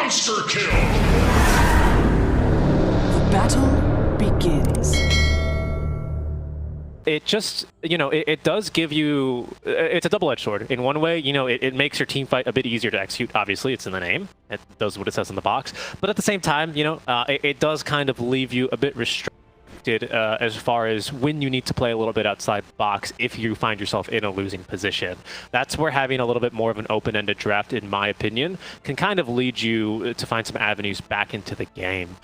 Monster kill! Battle begins. It just, it does give you, it's a double-edged sword. In one way, it makes your team fight a bit easier to execute. Obviously, it's in the name. It does what it says in the box. But at the same time, it does kind of leave you a bit restricted as far as when you need to play a little bit outside the box if you find yourself in a losing position. That's where having a little bit more of an open-ended draft, in my opinion, can kind of lead you to find some avenues back into the game.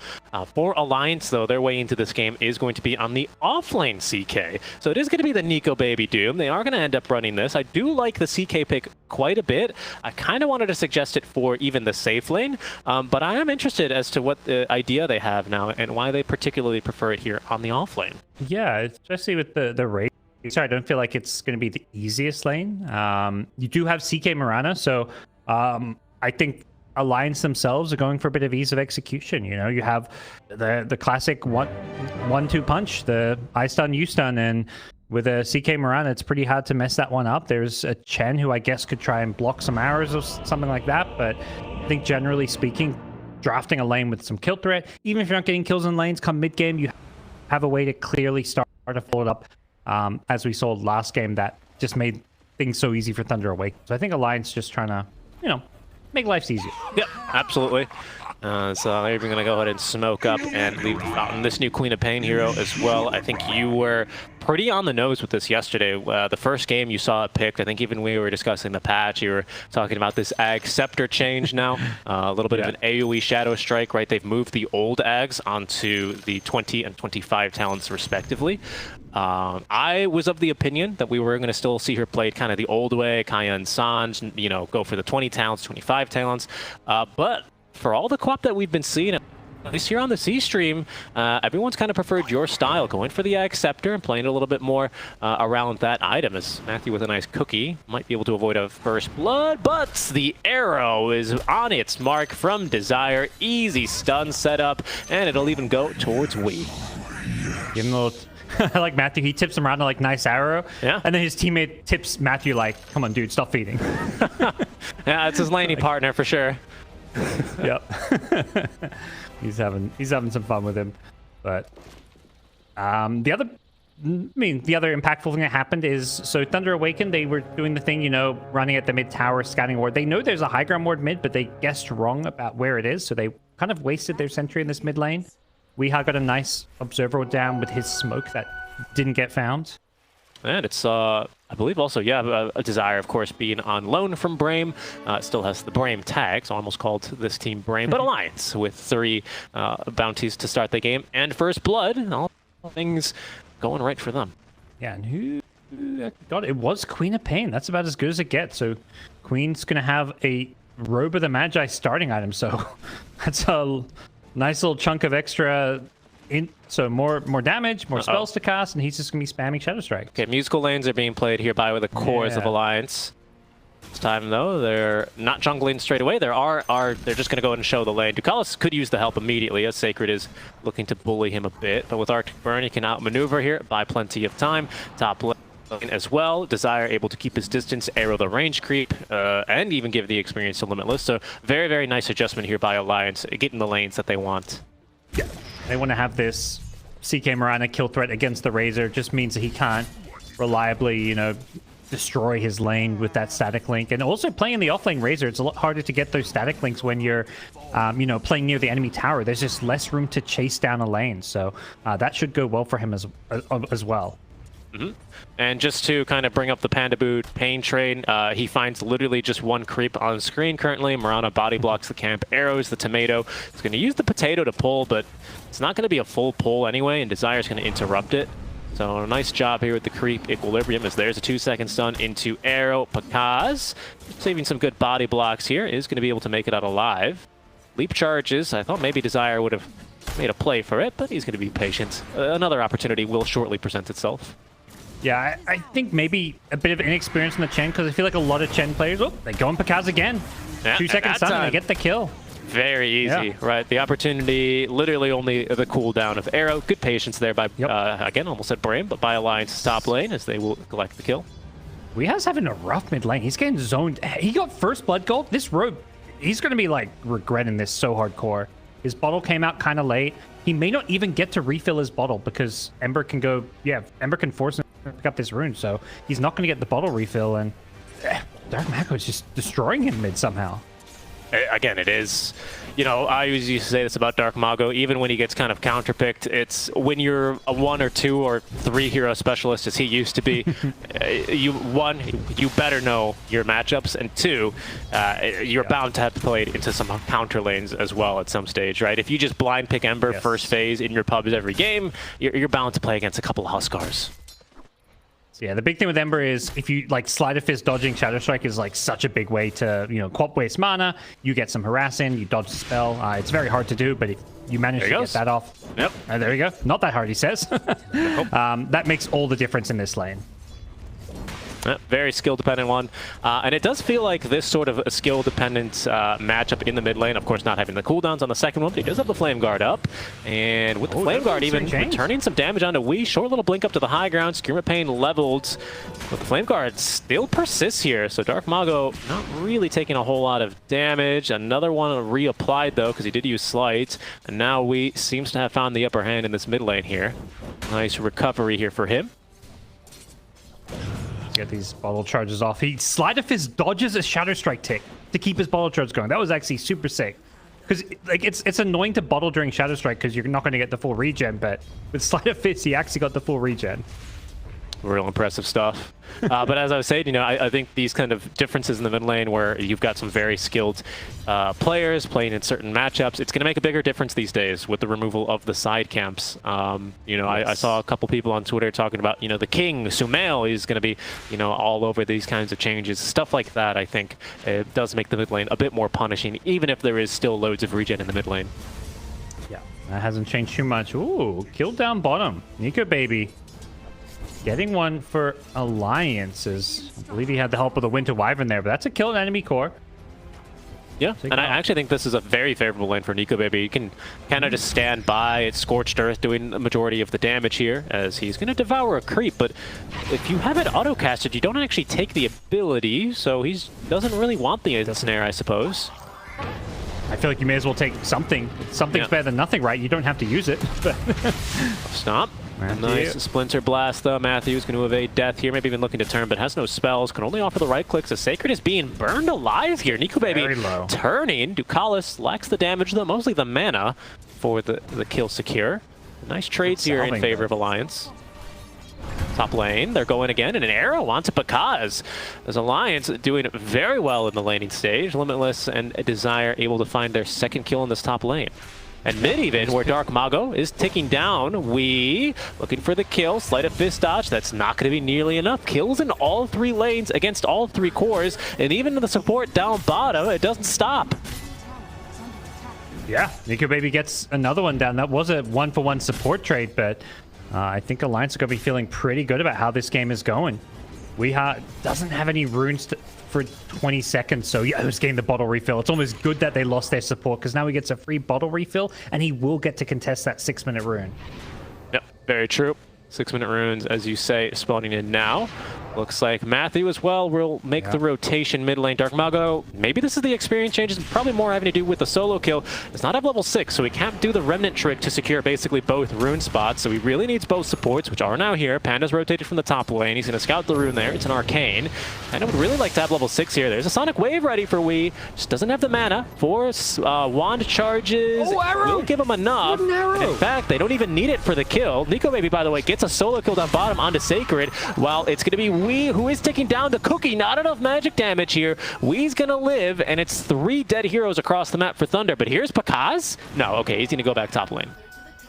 For Alliance, though, their way into this game is going to be on the offlane CK. So it is going to be the Nico Baby Doom. They are going to end up running this. I do like the CK pick quite a bit. I kind of wanted to suggest it for even the safe lane, but I am interested as to what the idea they have now and why they particularly prefer it here on the offlane. Yeah, especially with the rate. Sorry, I don't feel like it's going to be the easiest lane. You do have CK Mirana, so I think Alliance themselves are going for a bit of ease of execution. You have the classic 1-2 punch, the I stun, you stun, and with a CK Mirana, it's pretty hard to mess that one up. There's a Chen who I guess could try and block some arrows or something like that, but I think generally speaking, drafting a lane with some kill threat, even if you're not getting kills in lanes, come mid-game, you have a way to clearly start to follow it up, as we saw last game, that just made things so easy for Thunder Awaken. So I think Alliance just trying to, make life easier. Yep, absolutely. So they're even going to go ahead and smoke up and leave on this new Queen of Pain hero as well. I think you were pretty on the nose with this yesterday. The first game you saw it picked, I think even we were discussing the patch, you were talking about this Ag Scepter change now. A little bit of an AoE Shadow Strike, right? They've moved the old Ags onto the 20 and 25 talents respectively. I was of the opinion that we were going to still see her played kind of the old way, Kaya and Sanj, go for the 20 talents, 25 talents. But for all the co-op that we've been seeing, at least here on the C stream, everyone's kind of preferred your style, going for the Ag Scepter and playing a little bit more around that item. As Matthew with a nice cookie might be able to avoid a first blood, but the arrow is on its mark from Desire. Easy stun setup, and it'll even go towards Wee. Give him a little... I like Matthew. He tips him around to like nice arrow, and then his teammate tips Matthew like, "Come on, dude, stop feeding." Yeah, it's his laney partner for sure. Yep. he's having some fun with him. But the other impactful thing that happened is, so Thunder Awaken, they were doing the thing, running at the mid tower, scouting ward. They know there's a high ground ward mid, but they guessed wrong about where it is, so they kind of wasted their sentry in this mid lane. Weeha got a nice observer down with his smoke that didn't get found. And it's, I believe also, a Desire, of course, being on loan from Brame. Still has the Brame tag, so I almost called this team Brame, but Alliance with 3 bounties to start the game. And first blood, and all things going right for them. Yeah, and who got it? It was Queen of Pain. That's about as good as it gets. So Queen's going to have a Robe of the Magi starting item, so that's a nice little chunk of extra, so more damage, more spells to cast, and he's just going to be spamming Shadow Strike. Okay, musical lanes are being played here by the cores of Alliance. This time, though, they're not jungling straight away. They're just going to go ahead and show the lane. Ducalis could use the help immediately, as Sacred is looking to bully him a bit. But with Arctic Burn, he can outmaneuver here, buy plenty of time. Top lane as well. Desire able to keep his distance, arrow the range creep, and even give the experience to Limitless. So very, very nice adjustment here by Alliance, getting the lanes that they want. Yeah, they want to have this CK Mirana kill threat against the Razor. Just means that he can't reliably, destroy his lane with that static link. And also playing the offlane Razor, it's a lot harder to get those static links when you're, playing near the enemy tower. There's just less room to chase down a lane. So that should go well for him as well. Mm-hmm. And just to kind of bring up the Panda Boot Pain train, he finds literally just one creep on screen currently. Mirana body blocks the camp, arrows the tomato. He's going to use the potato to pull, but it's not going to be a full pull anyway, and Desire's going to interrupt it. So a nice job here with the creep equilibrium, as there's a 2-second stun into arrow. Pakaz, saving some good body blocks here, is going to be able to make it out alive. Leap charges, I thought maybe Desire would have made a play for it, but he's going to be patient. Another opportunity will shortly present itself. Yeah, I think maybe a bit of inexperience in the Chen, because I feel like a lot of Chen players, they go on Pakaz again. Yeah, 2-second stun and they get the kill. Very easy, right? The opportunity, literally only the cooldown of arrow. Good patience there by, again, almost said Brame, but by Alliance top lane, as they will collect the kill. Weeha's having a rough mid lane. He's getting zoned. He got first blood gold. This robe he's going to be like regretting this so hardcore. His bottle came out kind of late. He may not even get to refill his bottle because Ember can go, Ember can force him to pick up this rune, so he's not going to get the bottle refill, and Dark Mago is just destroying him mid somehow. Again, it is, you know, I used to say this about Dark Mago, even when he gets kind of counterpicked, it's when you're a 1 or 2 or 3 hero specialist, as he used to be, you better know your matchups, and 2, you're bound to have played into some counter lanes as well at some stage, right? If you just blind pick Ember first phase in your pubs every game, you're bound to play against a couple of Huskars. Yeah, the big thing with Ember is if you like Sleight of Fist dodging Shadow Strike is like such a big way to, you know, co-op waste mana, you get some harassing, you dodge the spell. It's very hard to do, but if you manage to get that off, there you go. Not that hard, he says. That makes all the difference in this lane. Very skill-dependent one. And it does feel like this sort of a skill-dependent matchup in the mid lane, of course not having the cooldowns on the second one, but he does have the Flame Guard up. And with the Flame Guard even returning some damage onto Wii, short little blink up to the high ground, Skirma Pain leveled. But the Flame Guard still persists here, so Dark Mago not really taking a whole lot of damage. Another one reapplied though, because he did use Slight. And now Wii seems to have found the upper hand in this mid lane here. Nice recovery here for him. Get these bottle charges off. He Sleight of Fist dodges a Shadow Strike tick to keep his bottle charge going. That was actually super sick. Because like it's annoying to bottle during Shadow Strike because you're not going to get the full regen, but with Sleight of Fist, he actually got the full regen. Real impressive stuff. But as I was saying, you know, I think these kind of differences in the mid lane where you've got some very skilled players playing in certain matchups, it's going to make a bigger difference these days with the removal of the side camps. You know, I saw a couple people on Twitter talking about, you know, the King, Sumail, is going to be, you know, all over these kinds of changes. Stuff like that, I think, it does make the mid lane a bit more punishing, even if there is still loads of regen in the mid lane. Yeah, that hasn't changed too much. Ooh, killed down bottom. Nico baby. Getting one for alliances. I believe he had the help of the Winter Wyvern there, but that's a kill in enemy core. Yeah, and I actually think this is a very favorable lane for Nico Baby. You can kind of just stand by. It's Scorched Earth doing the majority of the damage here, as he's going to devour a creep, but if you have it auto-casted, you don't actually take the ability, so he doesn't really want the snare, I suppose. I feel like you may as well take something. Something's better than nothing, right? You don't have to use it. Stop. Nice Splinter Blast, though. Matthew's going to evade death here, maybe even looking to turn, but has no spells. Can only offer the right clicks. The Sacred is being burned alive here. Nico Baby turning. Ducalis lacks the damage, though, mostly the mana for the kill secure. Nice trades here in favor of Alliance. Top lane, they're going again, and an arrow onto Pakaz. As Alliance doing very well in the laning stage. Limitless and Desire able to find their second kill in this top lane. And mid even, where Dark Mago is ticking down, we looking for the kill, Sleight of Fist dodge, that's not going to be nearly enough. Kills in all 3 lanes against all 3 cores, and even the support down bottom, it doesn't stop. Yeah, Nico Baby gets another one down. That was a 1-for-1 support trade, but I think Alliance are going to be feeling pretty good about how this game is going. Doesn't have any runes for 20 seconds, so yeah, who's getting the bottle refill? It's almost good that they lost their support, because now he gets a free bottle refill, and he will get to contest that 6-minute rune. Yep, very true. 6-minute runes, as you say, spawning in now. Looks like Matthew as well will make the rotation mid lane. Dark Mago, maybe this is the experience changes, probably more having to do with the solo kill. Does not have level 6, so he can't do the Remnant trick to secure basically both rune spots, so he really needs both supports, which are now here. Panda's rotated from the top lane. He's going to scout the rune there. It's an Arcane. And I would really like to have level 6 here. There's a Sonic Wave ready for Wii. Just doesn't have the mana for wand charges. Oh, arrow! Will give him enough. In fact, they don't even need it for the kill. Nico Baby, by the way, gets a solo kill down bottom onto Sacred, while it's going to be Wii, who is taking down the Cookie. Not enough magic damage here. Wii's gonna live, and it's 3 dead heroes across the map for Thunder. But here's Pakaz. No, okay, he's gonna go back top lane.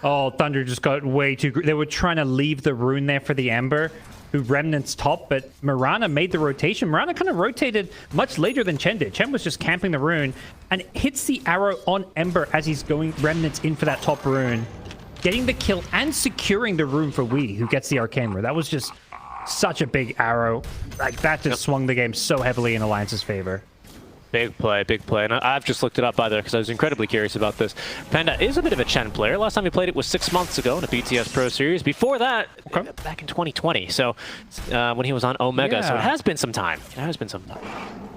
Oh, Thunder just got way too... They were trying to leave the rune there for the Ember, who Remnant's top, but Mirana made the rotation. Mirana kind of rotated much later than Chen did. Chen was just camping the rune, and hits the arrow on Ember as he's going Remnants in for that top rune, getting the kill and securing the rune for Wii, who gets the Arcane rune. That was just such a big arrow. Like, that just swung the game so heavily in Alliance's favor. Big play, big play. And I've just looked it up, by the way, because I was incredibly curious about this. Panda is a bit of a Chen player. Last time he played it was 6 months ago in a BTS Pro Series. Before that, back in 2020. So when he was on Omega. So it has been some time. It has been some time.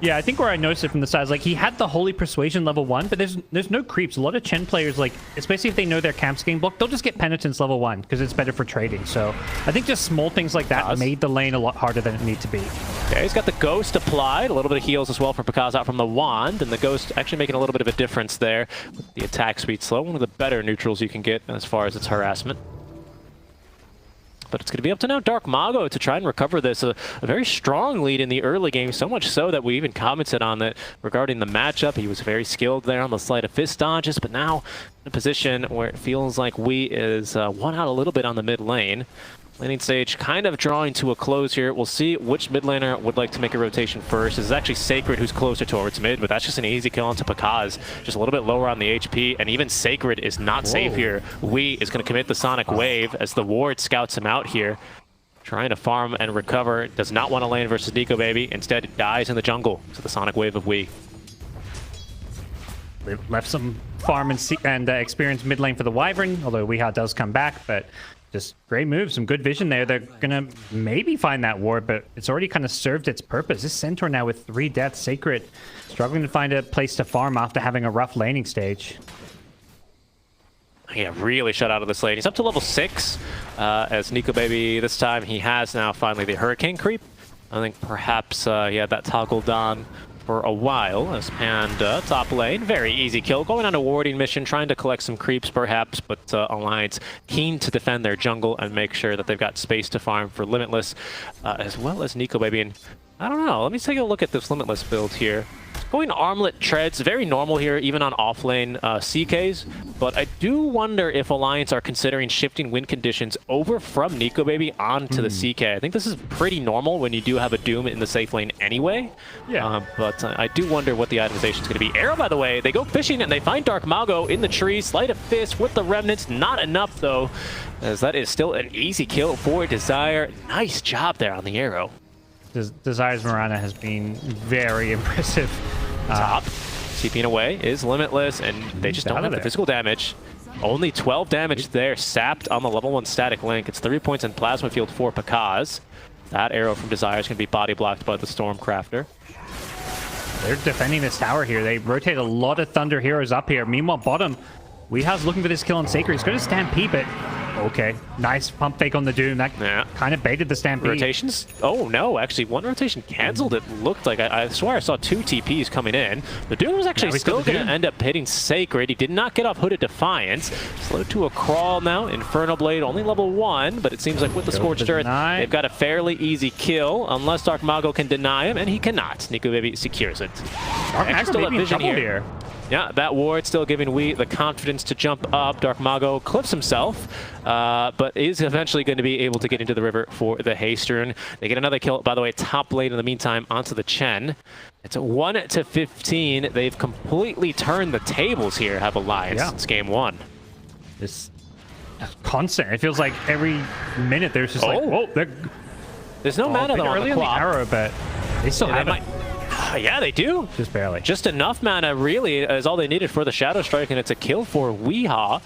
Yeah, I think where I noticed it from the side is like he had the Holy Persuasion level 1, but there's no creeps. A lot of Chen players, like, especially if they know their camps game block, they'll just get Penitence level 1 because it's better for trading. So I think just small things like that made the lane a lot harder than it needed to be. Okay, he's got the Ghost applied, a little bit of heals as well for Pakaz out from the Wand, and the Ghost actually making a little bit of a difference there with the attack speed slow. One of the better neutrals you can get as far as its harassment. But it's going to be up to now Dark Mago to try and recover this. A very strong lead in the early game, so much so that we even commented on that regarding the matchup. He was very skilled there on the sleight of fist dodges, but now in a position where it feels like Wee is won out a little bit on the mid lane. Laning stage kind of drawing to a close here. We'll see which mid laner would like to make a rotation first. This is actually Sacred who's closer towards mid, but that's just an easy kill onto Pakaz. Just a little bit lower on the HP, and even Sacred is not safe here. Wee is going to commit the Sonic Wave as the ward scouts him out here. Trying to farm and recover. Does not want to lane versus Nico Baby. Instead, dies in the jungle to the Sonic Wave of Wee. Left some farm and experience mid lane for the Wyvern, although Weeha does come back, but just great move, some good vision there. They're gonna maybe find that ward, but it's already kind of served its purpose. This Centaur now with 3 deaths, Sacred struggling to find a place to farm after having a rough laning stage. Yeah, really shut out of this lane. He's up to level 6 as Nico Baby this time. He has now finally the Hurricane creep. I think perhaps he had that toggled on for a while as Panda top lane. Very easy kill. Going on a warding mission, trying to collect some creeps perhaps, but Alliance keen to defend their jungle and make sure that they've got space to farm for Limitless, as well as Nico Baby. And I don't know, let me take a look at this Limitless build here. Going armlet treads, very normal here, even on offlane CKs, but I do wonder if Alliance are considering shifting win conditions over from Nico Baby onto the CK. I think this is pretty normal when you do have a Doom in the safe lane anyway. Yeah. But I do wonder what the itemization is going to be. Arrow, by the way, they go fishing and they find Dark Mago in the tree. Sleight of Fist with the Remnants. Not enough, though, as that is still an easy kill for Desire. Nice job there on the Arrow. Desire's Mirana has been very impressive. Top. TPing away is Limitless, and they just don't have the physical damage. Only 12 damage there, sapped on the level 1 static link. It's 3 points in Plasma Field for Pakaz. That arrow from Desire is going to be body blocked by the Stormcrafter. They're defending this tower here. They rotate a lot of Thunder heroes up here. Meanwhile, bottom, Weeha's looking for this kill on Sacred. He's going to Stampede, but okay. Nice pump fake on the Doom. That kind of baited the Stampede. Rotations? Oh, no. Actually, one rotation canceled. It looked like, I swear I saw 2 TPs coming in. The Doom was actually still going to end up hitting Sacred. He did not get off Hooded Defiance. Slowed to a crawl now. Infernal Blade, only level 1, but it seems like with the Scorched Earth, they've got a fairly easy kill, unless Dark Mago can deny him, and he cannot. Nico Baby secures it. Dark Mago still have vision here. Yeah, that ward still giving Wee the confidence to jump up. Dark Mago clips himself, but is eventually going to be able to get into the river for the Haystern. They get another kill, by the way, top lane in the meantime onto the Chen. It's a 1-15. They've completely turned the tables here, have Alliance since game 1. This constant. It feels like every minute there's just like, whoa, there's no mana though on the clock. Arrow, but they still have it. Yeah, they do. Just barely. Just enough mana, really, is all they needed for the Shadow Strike, and it's a kill for Weeha.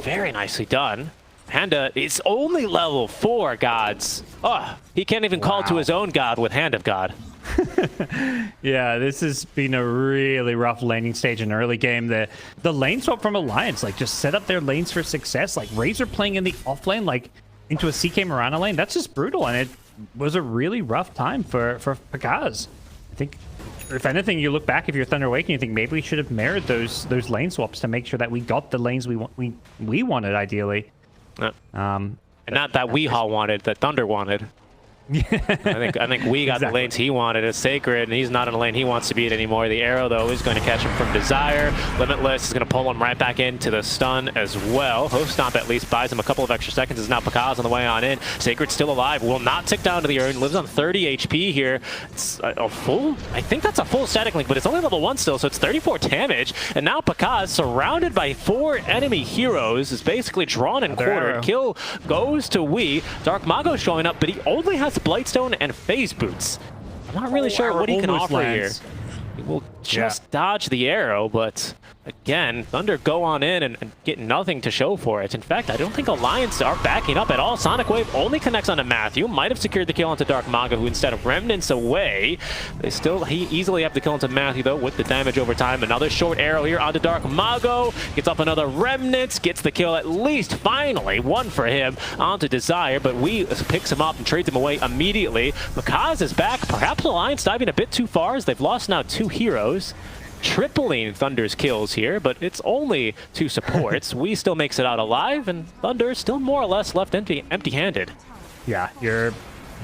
Very nicely done. Panda is only level 4, gods. Oh, he can't even call to his own god with Hand of God. Yeah, this has been a really rough laning stage in early game. The lane swap from Alliance, like, just set up their lanes for success. Like, Razor playing in the off lane, like, into a CK Mirana lane. That's just brutal, and it was a really rough time for Pakaz. I think, if anything, you look back, if you're Thunder Awaken, you think maybe we should have mirrored those lane swaps to make sure that we got the lanes we wanted, ideally. And not that Weehaw wanted, that Thunder wanted. I think we got the lanes he wanted as Sacred, and he's not in a lane he wants to be in anymore. The arrow, though, is going to catch him from Desire. Limitless is going to pull him right back into the stun as well. Host Stomp at least buys him a couple of extra seconds. Is now Pakaz on the way on in. Sacred's still alive. Will not tick down to the urn. Lives on 30 HP here. It's a full... I think that's a full static link, but it's only level 1 still, so it's 34 damage. And now Pakaz, surrounded by 4 enemy heroes, is basically drawn and quartered. Kill goes to Wee. Dark Mago showing up, but he only has Blightstone and Phase Boots. I'm not really sure what he can offer here. He will just dodge the arrow, but again, Thunder go on in and get nothing to show for it. In fact, I don't think Alliance are backing up at all. Sonic Wave only connects onto Matthew. Might have secured the kill onto Dark Maga, who instead of remnants away. He easily have the kill onto Matthew, though, with the damage over time. Another short arrow here onto Dark Mago. Gets up another remnants. Gets the kill at least, finally. One for him onto Desire, but we picks him up and trades him away immediately. Makaz is back. Perhaps Alliance diving a bit too far as they've lost now 2 heroes. Tripling Thunder's kills here, but it's only 2 supports. We still makes it out alive, and Thunder still more or less left empty-handed. Yeah, you're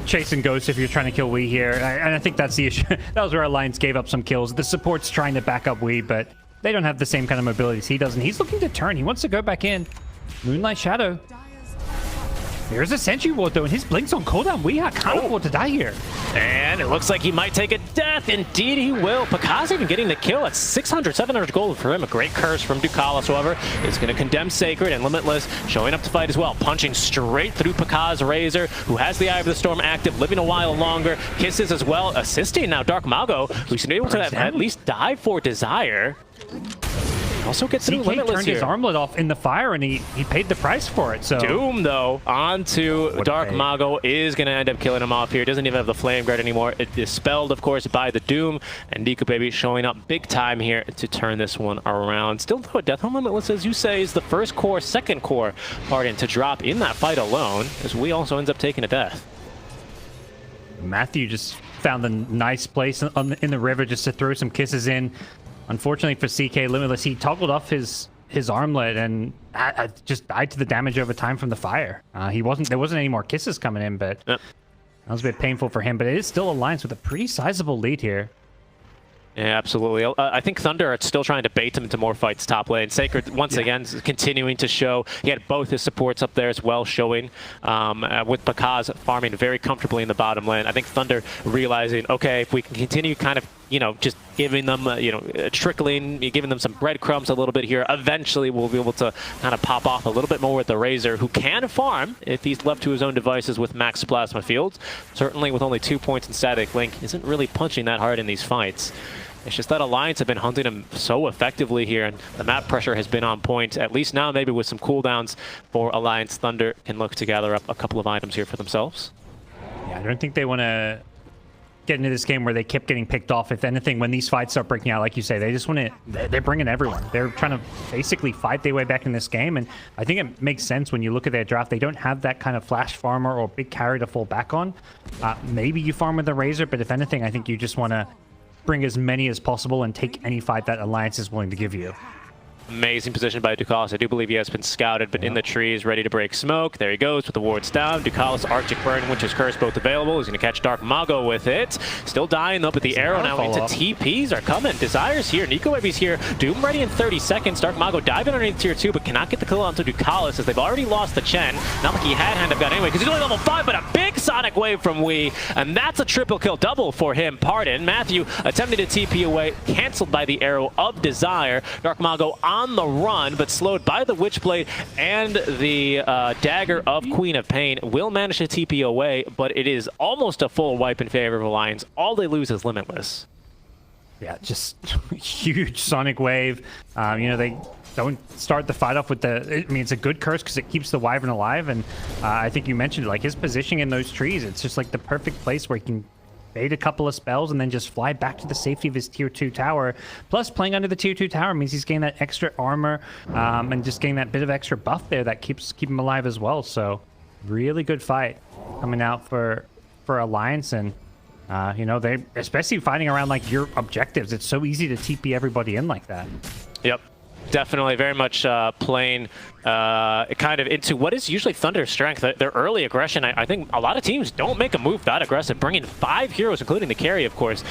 chasing ghosts if you're trying to kill Wee here, and I think that's the issue. That was where Alliance gave up some kills. The support's trying to back up Wee, but they don't have the same kind of mobilities he doesn't. He's looking to turn. He wants to go back in. Moonlight Shadow. There's a Sentry Ward, though, and his Blink's on cooldown. We can't afford to die here. And it looks like he might take a death. Indeed, he will. Pakaz even getting the kill at 600, 700 gold for him. A great curse from Ducalis, however, is going to condemn Sacred, and Limitless showing up to fight as well. Punching straight through Pakaz Razor, who has the Eye of the Storm active, living a while longer. Kisses as well, assisting now Dark Mago, who's been able to at least die for Desire. Also gets through Limitless turned here. his armlet off in the fire, and he paid the price for it. So Doom, though, onto Dark Mago is going to end up killing him off here. Doesn't even have the Flame Guard anymore. It is dispelled, of course, by the Doom. And Nico Baby showing up big time here to turn this one around. Still, though, Death on Limitless, as you say, is the first core, second core Pardon to drop in that fight alone, as we also ends up taking a death. Matthew just found a nice place in the river just to throw some kisses in. Unfortunately for CK Limitless, he toggled off his armlet and just died to the damage over time from the fire. There wasn't any more kisses coming in, but that was a bit painful for him. But it is still Alliance with a pretty sizable lead here. Yeah, absolutely. I think Thunder are still trying to bait him into more fights top lane. Sacred, once again, continuing to show. He had both his supports up there as well, showing with Pakaz farming very comfortably in the bottom lane. I think Thunder realizing, okay, if we can continue kind of, just giving them, trickling, giving them some breadcrumbs a little bit here, eventually we'll be able to kind of pop off a little bit more with the Razor, who can farm if he's left to his own devices with max plasma fields. Certainly with only 2 points in static, Link isn't really punching that hard in these fights. It's just that Alliance have been hunting him so effectively here, and the map pressure has been on point. At least now, maybe with some cooldowns for Alliance, Thunder can look to gather up a couple of items here for themselves. Yeah, I don't think they want to get into this game where they kept getting picked off. If anything, when these fights start breaking out, like you say, they just want to, they're bringing everyone. They're trying to basically fight their way back in this game, and I think it makes sense when you look at their draft. They don't have that kind of flash farmer or big carry to fall back on. Maybe you farm with the Razor, but if anything, I think you just want to bring as many as possible and take any fight that Alliance is willing to give you. Amazing position by Ducalis. I do believe he has been scouted, but in the trees, ready to break smoke. There he goes with the wards down. Ducalis, Arctic Burn, Winter's Curse, both available. He's going to catch Dark Mago with it. Still dying, though, but the arrow now into TPs are coming. Desire's here. Nico Baby's here. Doom ready in 30 seconds. Dark Mago diving underneath tier 2, but cannot get the kill onto Ducalis as they've already lost the Chen. Not like he had hand of God anyway, because he's only level 5, but a big Sonic Wave from Wee, and that's a triple kill double for him. Pardon. Matthew attempting to TP away, canceled by the arrow of Desire. Dark Mago on the run, but slowed by the Witchblade and the dagger of Queen of Pain. Will manage to TP away, but it is almost a full wipe in favor of Alliance. All they lose is Limitless. Yeah, just huge Sonic Wave. They don't start the fight off with it's a good curse because it keeps the Wyvern alive, and I think you mentioned it, like his positioning in those trees, it's just like the perfect place where he can bait a couple of spells and then just fly back to the safety of his tier 2 tower. Plus, playing under the tier 2 tower means he's getting that extra armor and just getting that bit of extra buff there that keep him alive as well. So, really good fight coming out for Alliance, and they especially fighting around like your objectives. It's so easy to TP everybody in like that. Yep. Definitely very much playing kind of into what is usually Thunder's strength. Their early aggression, I think a lot of teams don't make a move that aggressive, bringing 5 heroes, including the carry, of course,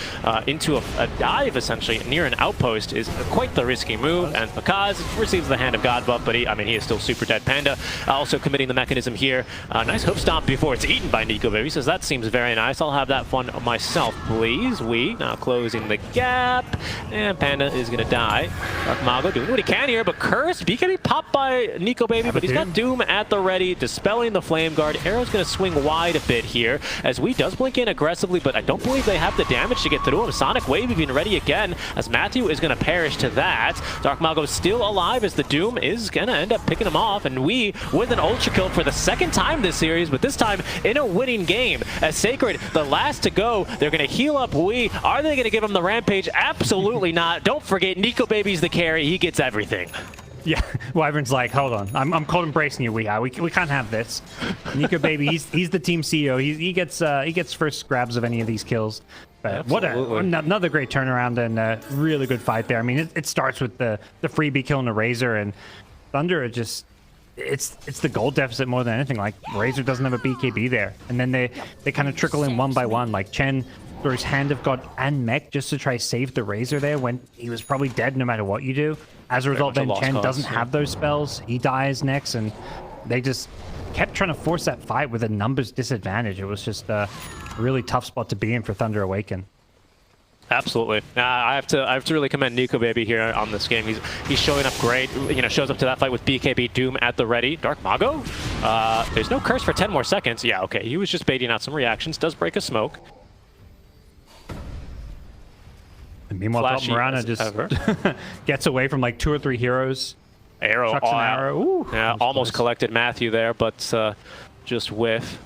into a dive, essentially, near an outpost is quite the risky move, and Pakaz receives the Hand of God buff, but he is still super dead. Panda also committing the mechanism here. Nice hoof stomp before it's eaten by Nico Baby, says that seems very nice. I'll have that fun myself, please. We now closing the gap, and Panda is going to die. Dark Mago doing what he can here, but Curse, BKB popped by Nico Baby, but he's got Doom at the ready, dispelling the Flame Guard. Arrow's going to swing wide a bit here as Wii does blink in aggressively, but I don't believe they have the damage to get through him. Sonic Wave being ready again as Matthew is going to perish to that. Dark Mago still alive as the Doom is going to end up picking him off, and Wii with an ultra kill for the second time this series, but this time in a winning game. As Sacred, the last to go, they're going to heal up Wii. Are they going to give him the Rampage? Absolutely not. Don't forget, Nico Baby's the carry. He gets everything. Yeah, Wyvern's like, hold on, I'm cold embracing you, we can't have this. Nico Baby, he's the team CEO. He gets first grabs of any of these kills. But what another great turnaround and a really good fight there. I mean, it starts with the freebie kill and the Razor, and Thunder just it's the gold deficit more than anything. Like Razor doesn't have a BKB there, and then they kind of trickle in one by one. Like Chen throws Hand of God and Mech just to try save the Razor there when he was probably dead no matter what you do. As a result, then Chen doesn't have those spells. He dies next, and they just kept trying to force that fight with a numbers disadvantage. It was just a really tough spot to be in for Thunder Awaken. Absolutely. I have to really commend Nico Baby here on this game. He's showing up great. You know, shows up to that fight with BKB Doom at the ready. Dark Mago? There's no curse for 10 more seconds. Yeah, okay. He was just baiting out some reactions. Does break a smoke. And meanwhile, Marana just gets away from like 2 or 3 heroes. Arrow. Chucks an arrow. Ooh, yeah, almost collected Matthew there, but just whiff.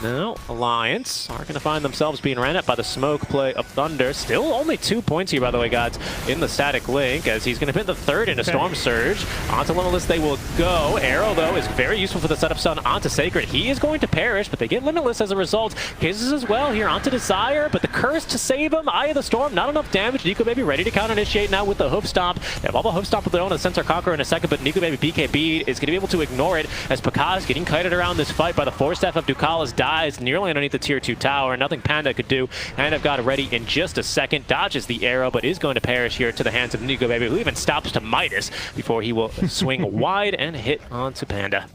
Now, Alliance are going to find themselves being ran at by the smoke play of Thunder. Still only 2 points here, by the way, guys, in the static link, as he's going to put the third into Storm Surge. Onto Limitless they will go. Arrow, though, is very useful for the setup stun onto Sacred. He is going to perish, but they get Limitless as a result. Kisses as well here onto Desire, but the curse to save him. Eye of the Storm, not enough damage. Nico Baby ready to counter-initiate now with the Hoof Stomp. They have all the Hoof Stomp of their own, the Sensor Conqueror in a second, but Nico Baby BKB is going to be able to ignore it as Pakaz getting kited around this fight by the Force Staff of Ducalis dies nearly underneath the tier 2 tower. Nothing Panda could do, and I've got it ready in just a second. Dodges the arrow, but is going to perish here to the hands of Nico Baby, who even stops to Midas before he will swing wide and hit onto Panda.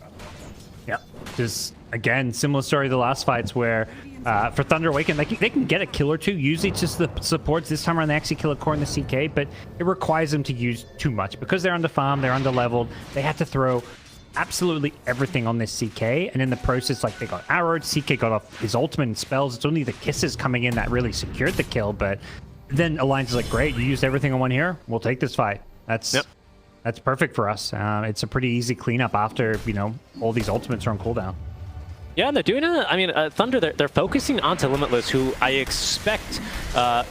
Yep. Just, again, similar story to the last fights where for Thunder Awaken, they can get a kill or two. Usually it's just the supports. This time around, they actually kill a core in the CK, but it requires them to use too much. Because they're under farm, they're under leveled, they have to throw absolutely everything on this CK, and in the process, like, they got arrowed, CK got off his ultimate and spells. It's only the kisses coming in that really secured the kill, but then Alliance is like, great, you used everything on one here, we'll take this fight. That's perfect for us. It's a pretty easy cleanup after, you know, all these ultimates are on cooldown. Yeah, and they're doing it. I mean, Thunder, they're focusing onto Limitless, who I expect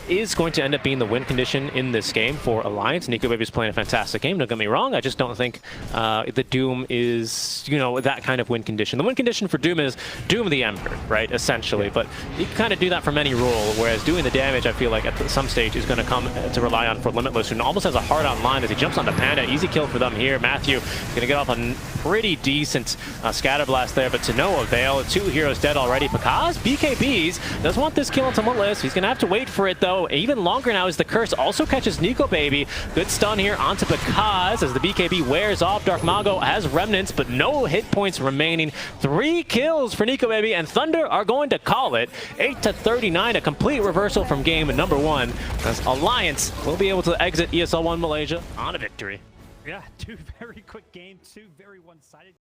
is going to end up being the win condition in this game for Alliance. Nico Baby's playing a fantastic game, don't get me wrong. I just don't think the Doom is, you know, that kind of win condition. The win condition for Doom is Doom the Emperor, right, essentially. But you can kind of do that from any role, whereas doing the damage, I feel like at some stage is going to come to rely on for Limitless, who almost has a hard-on line as he jumps onto Panda. Easy kill for them here. Matthew going to get off a pretty decent Scatterblast there, but to no avail. 2 heroes dead already. Pakaz, BKBs, does want this kill on Limitless. He's going to have to wait for it, though. Even longer now as the curse also catches Nico Baby. Good stun here onto Pakaz as the BKB wears off. Dark Mago has remnants, but no hit points remaining. 3 kills for Nico Baby, and Thunder are going to call it 8-39, a complete reversal from game number 1, as Alliance will be able to exit ESL 1 Malaysia on a victory. Yeah, 2 very quick games, 2 very one-sided.